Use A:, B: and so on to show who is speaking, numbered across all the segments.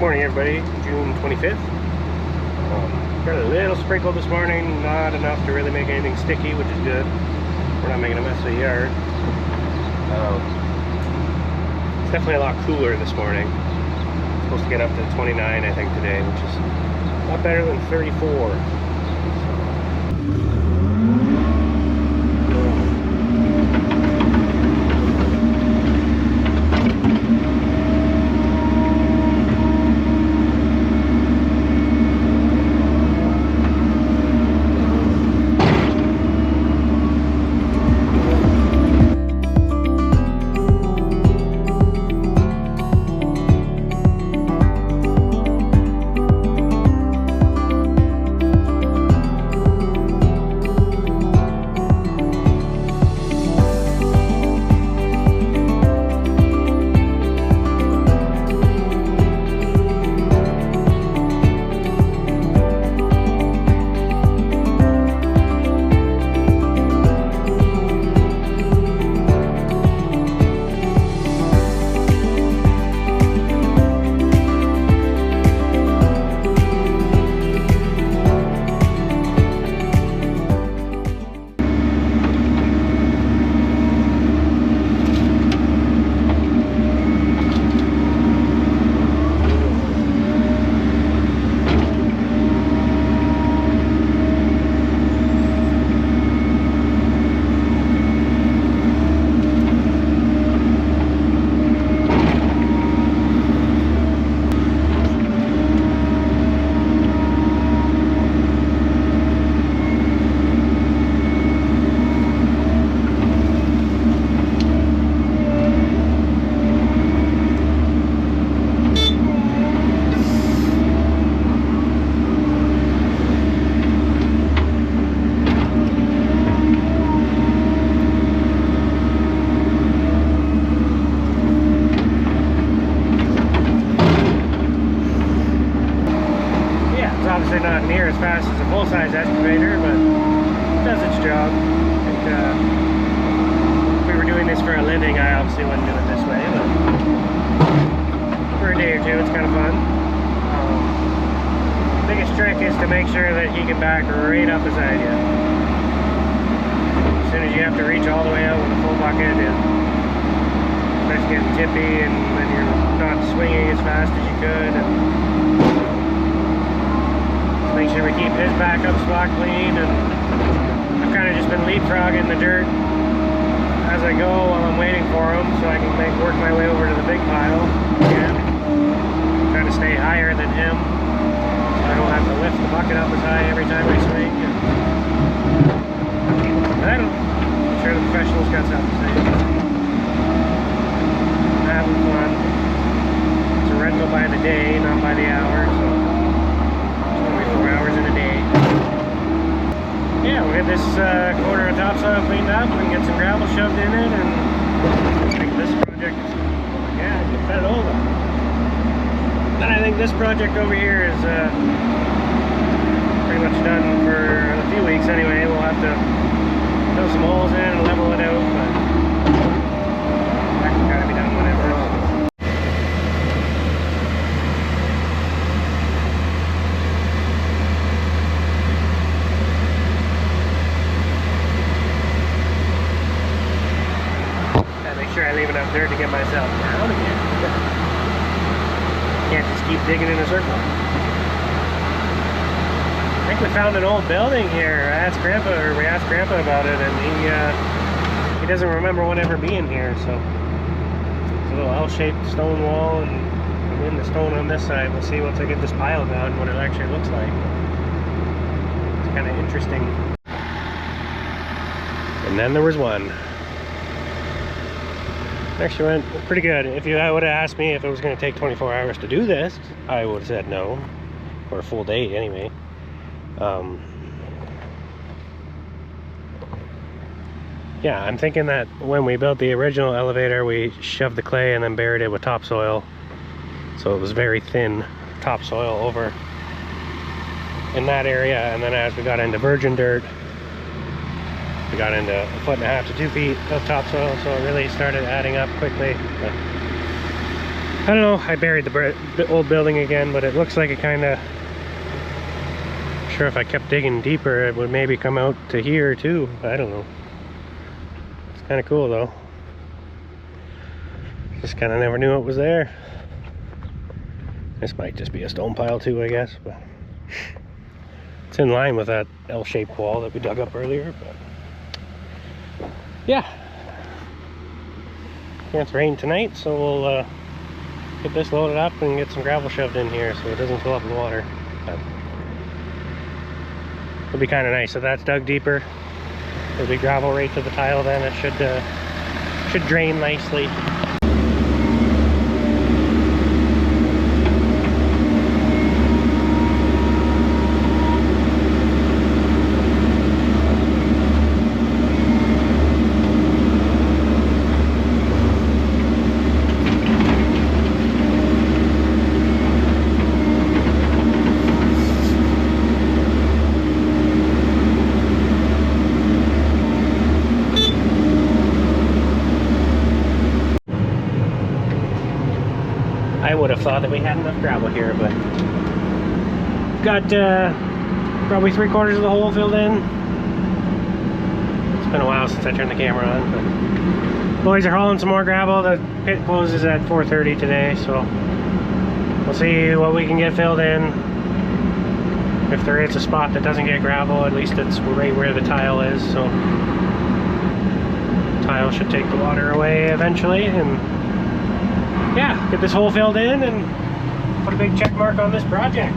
A: Morning everybody, June 25th. Got a little sprinkle this morning, not enough to really make anything sticky, which is good. We're not making a mess of the yard. It's definitely a lot cooler this morning. It's supposed to get up to 29 I think today, which is a lot better than 34. Obviously not near as fast as a full-size excavator, but it does its job. If we were doing this for a living, I obviously wouldn't do it this way, but for a day or two, it's kind of fun. Biggest trick is to make sure that he can back right up beside you. As soon as you have to reach all the way out with a full bucket, it starts getting tippy, and then you're not swinging as fast as you could. Make sure we keep his backup spot clean, and I've kind of just been leapfrogging the dirt as I go while I'm waiting for him, so I can work my way over to the big pile again. Trying to stay higher than him, so I don't have to lift the bucket up as high every time I swing. I'm sure the professionals got something to say. I'm having fun. It's a rental by the day, not by the hour, so 4 hours in a day. Yeah, we'll get this corner of topsoil cleaned up and get some gravel shoved in it, and I think this project is, yeah, get that over. And I think this project over here is pretty much done for a few weeks anyway. We'll have to fill some holes in and level it out, but that can kind of be done whenever. I leave enough dirt to get myself down again. Can't just keep digging in a circle. I think we found an old building here. We asked Grandpa about it, and he doesn't remember one ever being here. So it's a little L-shaped stone wall, and in the stone on this side. We'll see once I get this pile down what it actually looks like. It's kind of interesting. And then there was one. Actually went pretty good. If you would have asked me if it was going to take 24 hours to do this, I would have said no, or a full day anyway. Yeah, I'm thinking that when we built the original elevator, we shoved the clay and then buried it with topsoil, so it was very thin topsoil over in that area. And then as we got into virgin dirt, we got into 1.5 to 2 feet of topsoil, so it really started adding up quickly. But I don't know, I buried the old building again, but it looks like it kind of... Sure, if I kept digging deeper, it would maybe come out to here too. I don't know. It's kind of cool though. Just kind of never knew it was there. This might just be a stone pile too, I guess, but it's in line with that L-shaped wall that we dug up earlier. But yeah, it's rained tonight, so we'll get this loaded up and get some gravel shoved in here so it doesn't fill up with water. But it'll be kind of nice if that's dug deeper. There'll be gravel right to the tile, then it should drain nicely. I would have thought that we had enough gravel here, but got probably 3/4 of the hole filled in. It's been a while since I turned the camera on, but boys are hauling some more gravel. The pit closes at 4:30 today, so we'll see what we can get filled in. If there is a spot that doesn't get gravel, at least it's right where the tile is, so the tile should take the water away eventually. And yeah, get this hole filled in and put a big check mark on this project.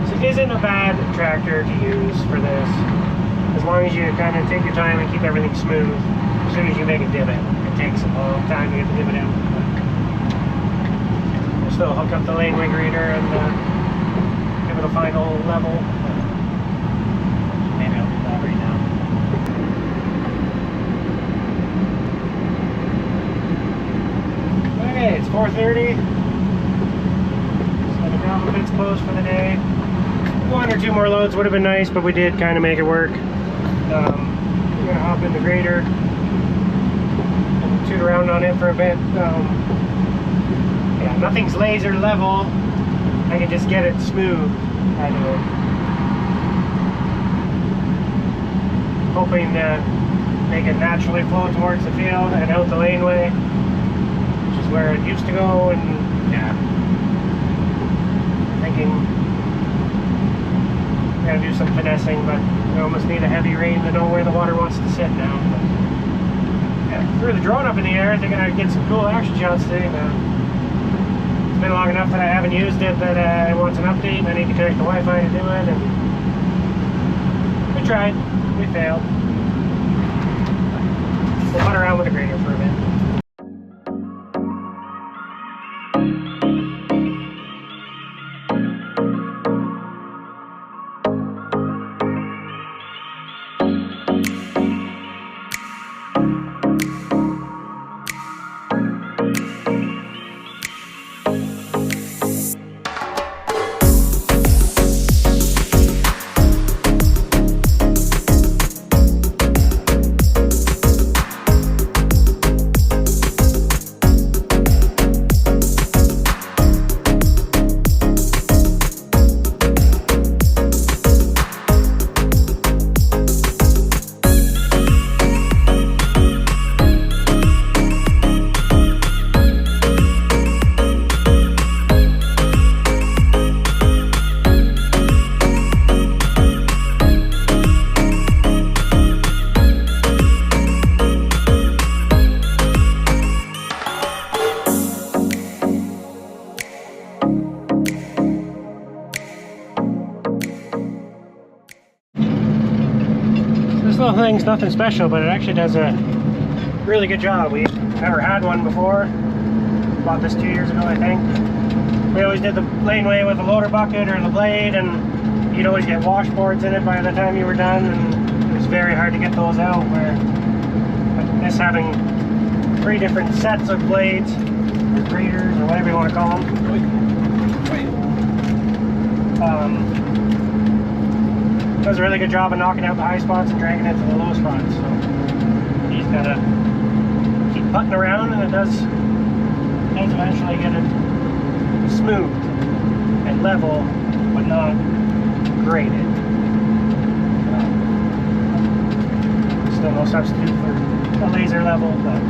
A: This isn't a bad tractor to use for this, as long as you kind of take your time and keep everything smooth. As soon as you make a divot, it takes a long time to get the divot out. We'll still hook up the laneway grader and give it a final level. Maybe I'll do that right now. Okay, it's 4:30, so the gravel pit's closed for the day. 1 or 2 more loads would have been nice, but we did kind of make it work. We're going to hop in the grader and toot around on it for a bit. Yeah, nothing's laser level. I can just get it smooth out of it. Hoping to make it naturally flow towards the field and out the laneway, where it used to go. And yeah, thinking I gotta do some finessing, but we almost need a heavy rain to know where the water wants to sit now. But yeah, threw the drone up in the air thinking I'd get some cool action shots today. It's been long enough that I haven't used it that it wants an update and I need to connect the Wi-Fi to do it, and we tried, we failed. We'll putt around with the grader for a bit. little thing's nothing special, but it actually does a really good job. We've never had one before. Bought this 2 years ago, I think. We always did the laneway with a loader bucket or the blade, and you'd always get washboards in it by the time you were done, and it was very hard to get those out. Where this having 3 different sets of blades, or graders, or whatever you want to call them, does a really good job of knocking out the high spots and dragging it to the low spots. So you just gotta keep putting around, and it does and eventually get it smooth and level, but not graded. Still no substitute for a laser level, but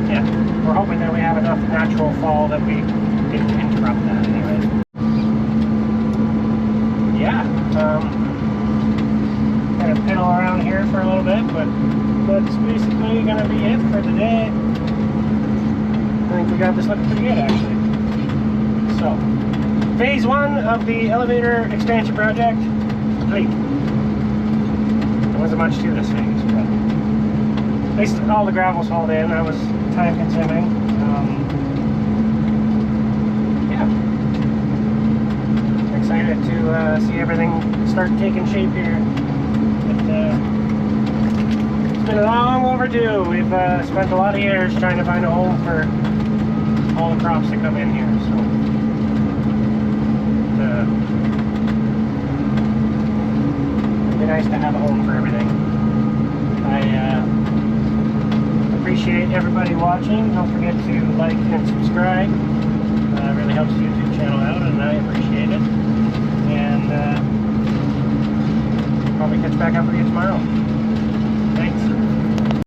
A: yeah, we're hoping that we have enough natural fall that we can interrupt that anyway. Yeah, kind of piddle around here for a little bit, but that's basically going to be it for the day. I think we got this looking pretty good, actually. So, phase 1 of the elevator expansion project complete. There wasn't much to this phase, but at least all the gravel's hauled in. That was time consuming. Yeah. Excited to see everything start taking shape here. It's been long overdue. We've spent a lot of years trying to find a home for all the crops that come in here. So it'd be nice to have a home for everything. I appreciate everybody watching. Don't forget to like and subscribe. It really helps the YouTube channel out, and I appreciate it. And probably catch back up with you tomorrow. Thanks.